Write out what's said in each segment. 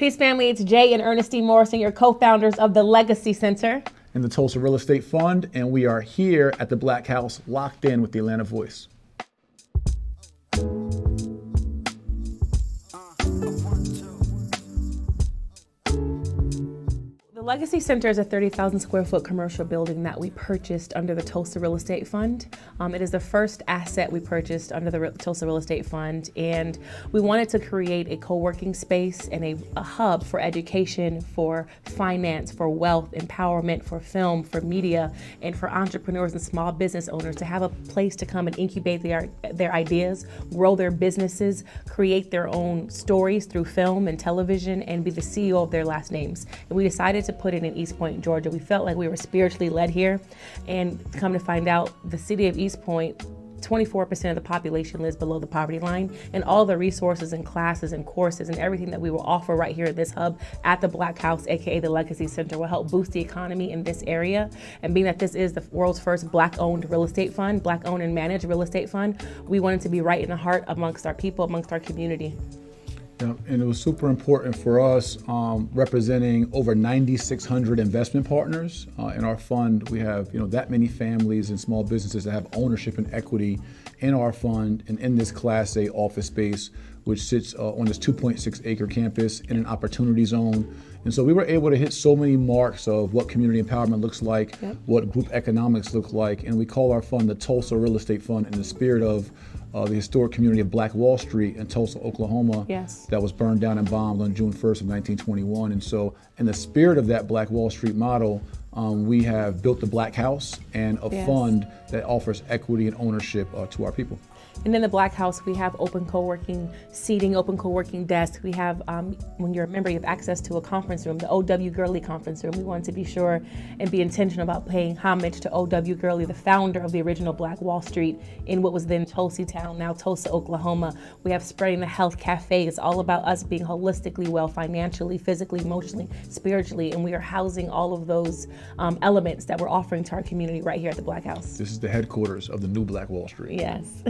Peace family, it's Jay and Ernestine Morrison, your co-founders of the Legacy Center and the Tulsa Real Estate Fund, and we are here at the Black House locked in with the Atlanta Voice. The Legacy Center is a 30,000 square foot commercial building that we purchased under the Tulsa Real Estate Fund. It is the first asset we purchased under the Tulsa Real Estate Fund, and we wanted to create a co-working space and a hub for education, for finance, for wealth, empowerment, for film, for media, and for entrepreneurs and small business owners to have a place to come and incubate their ideas, grow their businesses, create their own stories through film and television, and be the CEO of their last names. And we decided to put it in East Point, Georgia. We felt like we were spiritually led here, and come to find out, the city of East Point, 24% of the population lives below the poverty line, and all the resources and classes and courses and everything that we will offer right here at this hub at the Black House, aka the Legacy Center, will help boost the economy in this area. And being that this is the world's first Black-owned real estate fund, Black-owned and managed real estate fund, we wanted to be right in the heart amongst our people, amongst our community. Yeah, and it was super important for us, representing over 9,600 investment partners in our fund. We have that many families and small businesses that have ownership and equity in our fund and in this Class A office space, which sits on this 2.6 acre campus in an opportunity zone. And so we were able to hit so many marks of what community empowerment looks like, what group economics look like, and we call our fund the Tulsa Real Estate Fund in the spirit of the historic community of Black Wall Street in Tulsa, Oklahoma, that was burned down and bombed on June 1st of 1921. And so in the spirit of that Black Wall Street model, we have built the Black House and a fund that offers equity and ownership to our people. And in the Black House, we have open co-working seating, open co-working desks. We have, when you're a member, you have access to a conference room, the O.W. Gurley conference room. We wanted to be sure and be intentional about paying homage to O.W. Gurley, the founder of the original Black Wall Street in what was then Tulsa Town, now Tulsa, Oklahoma. We have Spreading the Health Cafe. It's all about us being holistically well, financially, physically, emotionally, spiritually, and we are housing all of those elements that we're offering to our community right here at the Black House. This is the headquarters of the new Black Wall Street. Yes.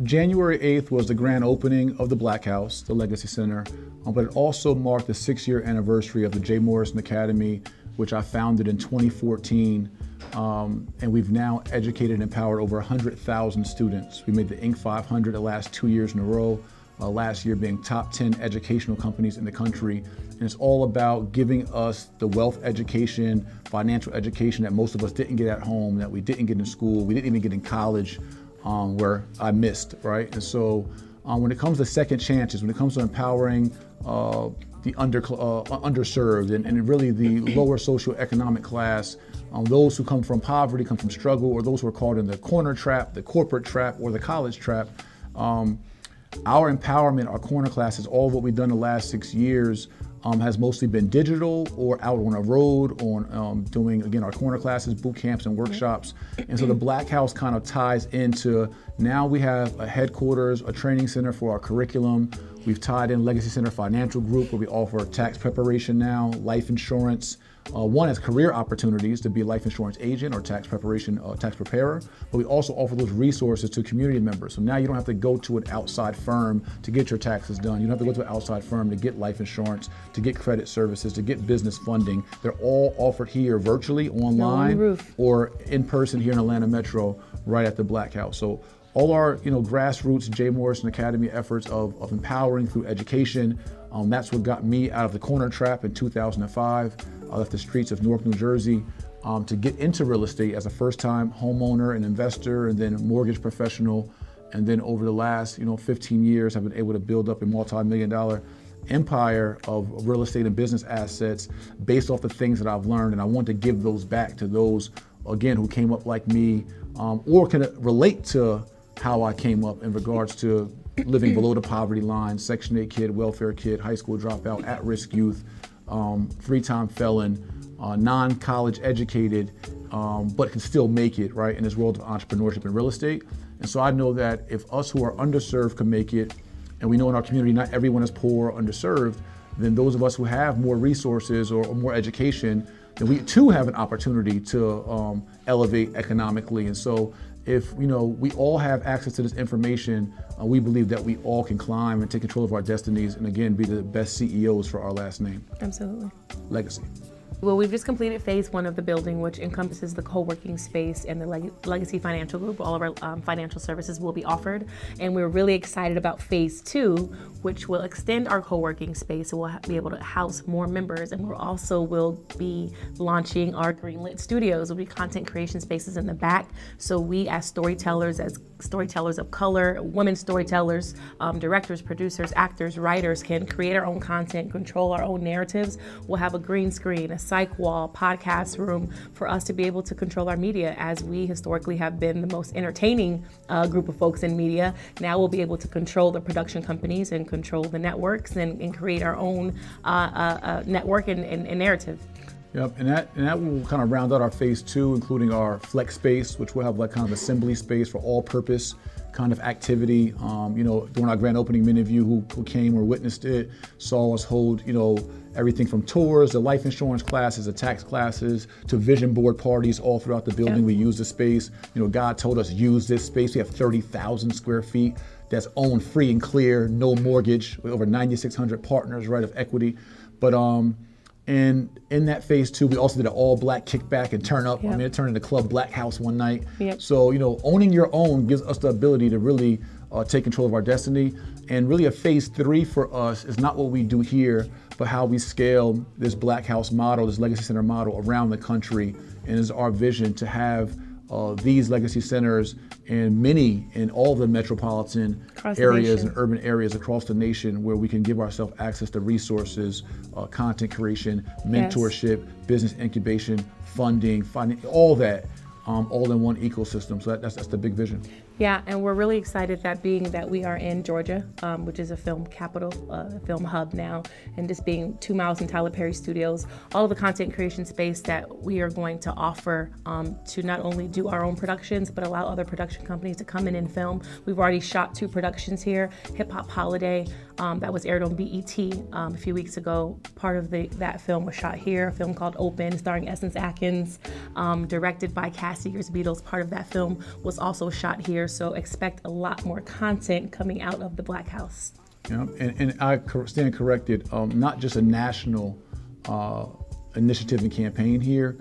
January 8th was the grand opening of the Black House, the Legacy Center, but it also marked the 6-year anniversary of the Jay-Morrison-Academy, which I founded in 2014, and we've now educated and empowered over 100,000 students. We made the Inc. 500 the last 2 years in a row, last year being top 10 educational companies in the country. And it's all about giving us the wealth education, financial education that most of us didn't get at home, that we didn't get in school, we didn't even get in college, where I missed, right? And so when it comes to second chances, when it comes to empowering the underserved and really the lower socioeconomic class, those who come from poverty, come from struggle, or those who are caught in the corner trap, the corporate trap, or the college trap, our empowerment, our corner classes, all of what we've done the last 6 years has mostly been digital or out on a road on doing, again, our corner classes, boot camps, and workshops. And so the Black House kind of ties into, now we have a headquarters, a training center for our curriculum. We've tied in Legacy Center Financial Group, where we offer tax preparation now, life insurance. One is career opportunities to be a life insurance agent or tax preparation, tax preparer, but we also offer those resources to community members. So now you don't have to go to an outside firm to get your taxes done. You don't have to go to an outside firm to get life insurance, to get credit services, to get business funding. They're all offered here virtually, online, or in person here in Atlanta Metro, right at the Black House. So all our grassroots Jay-Morrison-Academy efforts of empowering through education, that's what got me out of the corner trap in 2005. I left the streets of Newark, New Jersey, to get into real estate as a first-time homeowner and investor, and then mortgage professional. And then over the last 15 years, I've been able to build up a multi-million-dollar empire of real estate and business assets based off the things that I've learned. And I want to give those back to those, again, who came up like me, or can relate to how I came up in regards to living below the poverty line, Section 8 kid, welfare kid, high school dropout, at-risk youth, 3-time felon, non-college educated, but can still make it, right, in this world of entrepreneurship and real estate. And so I know that if us who are underserved can make it, and we know in our community not everyone is poor or underserved, then those of us who have more resources or more education, then we too have an opportunity to elevate economically. And so if we all have access to this information, we believe that we all can climb and take control of our destinies, and again, be the best CEOs for our last name. Absolutely. Legacy. Well, we've just completed phase 1 of the building, which encompasses the co-working space and the Legacy Financial Group. All of our financial services will be offered. And we're really excited about phase 2, which will extend our co-working space. So we'll be able to house more members. And will be launching our greenlit studios. Will be content creation spaces in the back. So we as storytellers of color, women storytellers, directors, producers, actors, writers can create our own content, control our own narratives. We'll have a green screen, a psych wall, podcast room for us to be able to control our media, as we historically have been the most entertaining group of folks in media. Now we'll be able to control the production companies and control the networks and create our own network and narrative. Yep, and that will kind of round out our phase 2, including our flex space, which will have like kind of assembly space for all purpose kind of activity. During our grand opening, many of you who came or witnessed it saw us hold, everything from tours to life insurance classes to tax classes to vision board parties all throughout the building. Yep. We use the space. God told us use this space. We have 30,000 square feet that's owned free and clear, no mortgage, with over 9,600 partners, right, of equity. But and in that phase 2, we also did an all-black kickback and turn up. Yep. It turned into Club Black House one night. Yep. So, owning your own gives us the ability to really take control of our destiny. And really a phase 3 for us is not what we do here, but how we scale this Black House model, this Legacy Center model around the country. And it's our vision to have these legacy centers in all the metropolitan areas and urban areas across the nation, where we can give ourselves access to resources, content creation, mentorship, business incubation, funding, all that, all in one ecosystem. So that's the big vision. Yeah, and we're really excited that being that we are in Georgia, which is a film capital, film hub now, and just being 2 miles from Tyler Perry Studios, all of the content creation space that we are going to offer to not only do our own productions, but allow other production companies to come in and film. We've already shot 2 productions here. Hip Hop Holiday, that was aired on BET a few weeks ago. Part of that film was shot here, a film called Open, starring Essence Atkins, directed by Cass Seegers Beatles. Part of that film was also shot here. So expect a lot more content coming out of the Black House. Yeah, and I stand corrected, not just a national initiative and campaign here.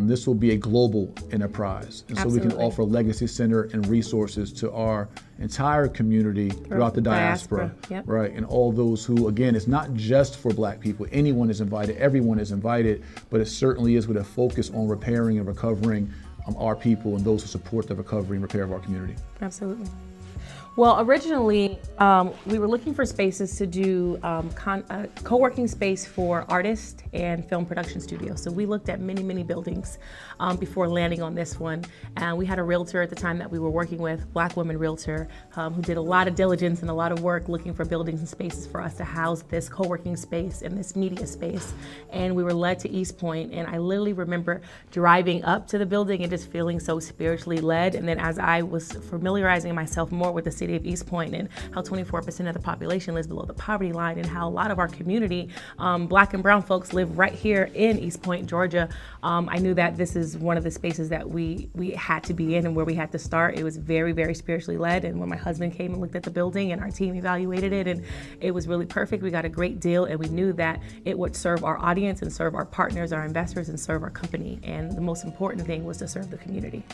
This will be a global enterprise. And Absolutely. So we can offer Legacy Center and resources to our entire community throughout the diaspora. Yep. Right? And all those who, again, it's not just for Black people. Anyone is invited, everyone is invited, but it certainly is with a focus on repairing and recovering our people and those who support the recovery and repair of our community. Absolutely. Well, originally, we were looking for spaces to do co-working space for artists and film production studios. So we looked at many, many buildings before landing on this one. And we had a realtor at the time that we were working with, Black woman realtor, who did a lot of diligence and a lot of work looking for buildings and spaces for us to house this co-working space and this media space. And we were led to East Point. And I literally remember driving up to the building and just feeling so spiritually led. And then as I was familiarizing myself more with the city of East Point and how 24% of the population lives below the poverty line, and how a lot of our community, Black and brown folks, live right here in East Point, Georgia, I knew that this is one of the spaces that we had to be in and where we had to start. It was very, very spiritually led. And when my husband came and looked at the building and our team evaluated it, and it was really perfect. We got a great deal, and we knew that it would serve our audience and serve our partners, our investors, and serve our company. And the most important thing was to serve the community.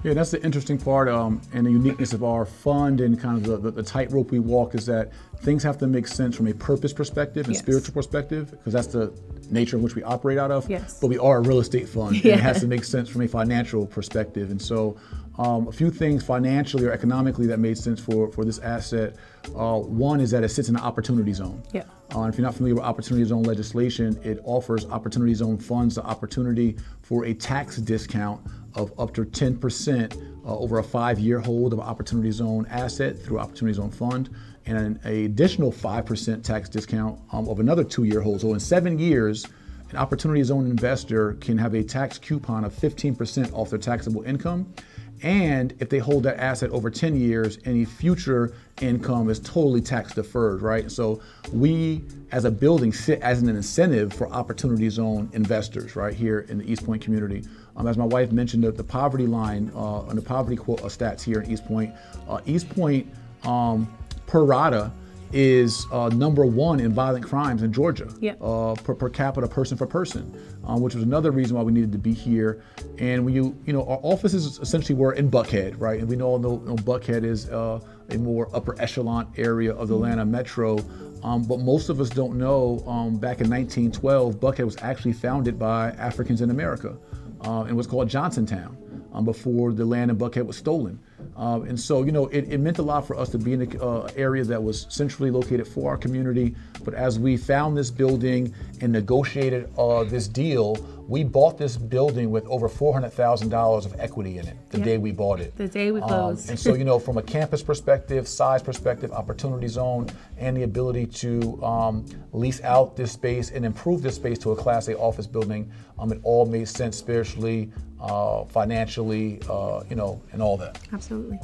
Yeah, that's the interesting part, and the uniqueness of our fund and kind of the tightrope we walk is that things have to make sense from a purpose perspective and spiritual perspective, because that's the nature in which we operate out of. Yes. But we are a real estate fund, and it has to make sense from a financial perspective. And so a few things financially or economically that made sense for this asset. One is that it sits in an opportunity zone. Yeah. If you're not familiar with opportunity zone legislation, it offers opportunity zone funds the opportunity for a tax discount of up to 10% over a 5-year hold of an opportunity zone asset through opportunity zone fund, and an additional 5% tax discount of another 2-year hold. So in 7 years, an opportunity zone investor can have a tax coupon of 15% off their taxable income. And if they hold that asset over 10 years, any future income is totally tax deferred, right? So we, as a building, sit as an incentive for opportunity zone investors, right, here in the East Point community. As my wife mentioned, the poverty line and the poverty stats here in East Point. East Point, per rata, is number one in violent crimes in Georgia, per capita, person for person, which was another reason why we needed to be here. And when our offices essentially were in Buckhead, right? And we all know Buckhead is a more upper echelon area of the Atlanta metro. But most of us don't know, back in 1912, Buckhead was actually founded by Africans in America. And was called Johnsontown before the land in Buckhead was stolen. And so, it meant a lot for us to be in an area that was centrally located for our community. But as we found this building and negotiated this deal, we bought this building with over $400,000 of equity in it the day we bought it. The day we closed. And so, from a campus perspective, size perspective, opportunity zone, and the ability to lease out this space and improve this space to a Class A office building, it all made sense spiritually, financially, and all that. Absolutely.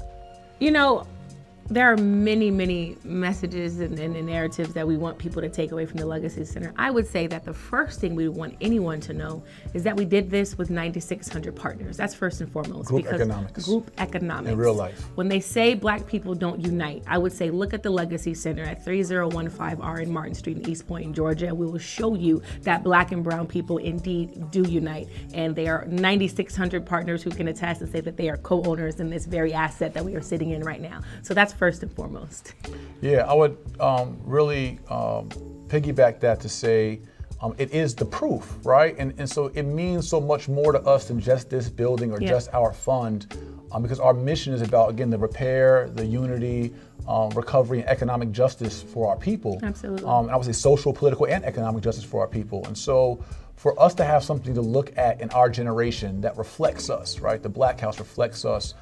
There are many, many messages and narratives that we want people to take away from the Legacy Center. I would say that the first thing we want anyone to know is that we did this with 9,600 partners. That's first and foremost. Group economics. In real life. When they say Black people don't unite, I would say look at the Legacy Center at 3015 R.N. Martin Street in East Point, Georgia. We will show you that Black and brown people indeed do unite. And there are 9,600 partners who can attest and say that they are co-owners in this very asset that we are sitting in right now. So that's first and foremost. Yeah, I would really piggyback that to say it is the proof, right? And so it means so much more to us than just this building or just our fund, because our mission is about, again, the repair, the unity, recovery, and economic justice for our people. Absolutely. And obviously social, political, and economic justice for our people. And so for us to have something to look at in our generation that reflects us, right? The Black House reflects us.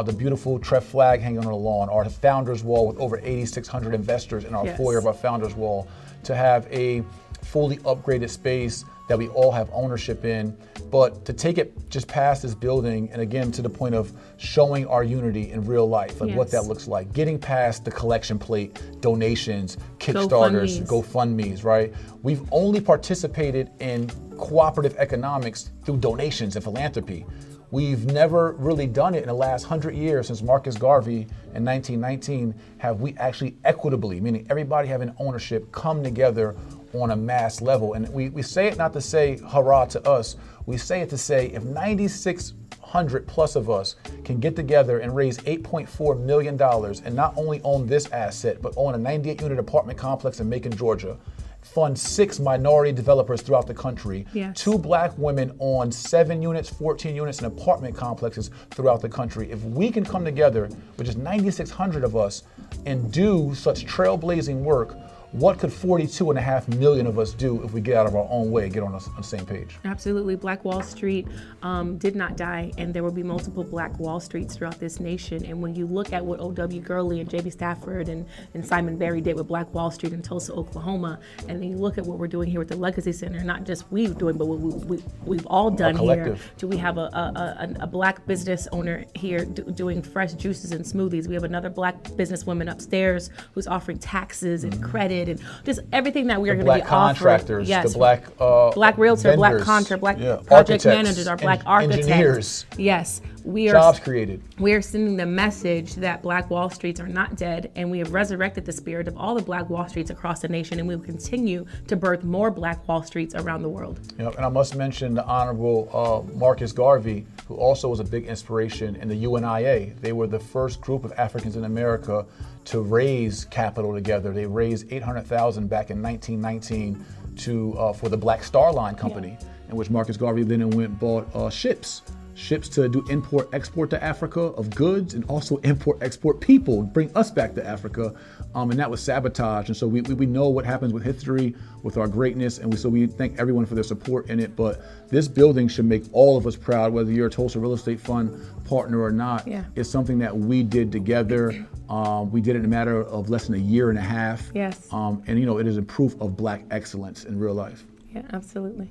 The beautiful Treff flag hanging on the lawn, our Founders Wall with over 8,600 investors in our foyer of our Founders Wall, to have a fully upgraded space that we all have ownership in, but to take it just past this building, and again, to the point of showing our unity in real life, like what that looks like, getting past the collection plate, donations, Kickstarters, GoFundMes, right? We've only participated in cooperative economics through donations and philanthropy. We've never really done it in the last 100 years since Marcus Garvey in 1919 have we actually equitably, meaning everybody having ownership, come together on a mass level. And we say it not to say hurrah to us, we say it to say if 9,600 plus of us can get together and raise $8.4 million and not only own this asset, but own a 98 unit apartment complex in Macon, Georgia, fund 6 minority developers throughout the country, 2 Black women on 7 units, 14 units in apartment complexes throughout the country. If we can come together with just 9,600 of us and do such trailblazing work, what could 42.5 million of us do if we get out of our own way, get on the same page? Absolutely. Black Wall Street did not die, and there will be multiple Black Wall Streets throughout this nation. And when you look at what O.W. Gurley and J.B. Stafford and Simon Berry did with Black Wall Street in Tulsa, Oklahoma, and then you look at what we're doing here with the Legacy Center, not just we've doing, but what we've all done here. Do we have a Black business owner here doing fresh juices and smoothies? We have another Black businesswoman upstairs who's offering taxes and credit and just everything that we are going to be contractors, offering. The Black realtor, vendors, Black contractor, Black project architects, managers, our Black architects. Engineers. Yes. Jobs created. We are sending the message that Black Wall Streets are not dead, and we have resurrected the spirit of all the Black Wall Streets across the nation, and we will continue to birth more Black Wall Streets around the world. And I must mention the Honorable Marcus Garvey, who also was a big inspiration in the UNIA. They were the first group of Africans in America to raise capital together. They raised $800,000 back in 1919 for the Black Star Line Company, in which Marcus Garvey then went and bought ships to do import-export to Africa of goods, and also import-export people, bring us back to Africa, and that was sabotage. And so we know what happens with history, with our greatness, and so we thank everyone for their support in it. But this building should make all of us proud, whether you're a Tulsa Real Estate Fund partner or not. It's something that we did together. We did it in a matter of less than a year and a half. And it is a proof of Black excellence in real life. Yeah, absolutely.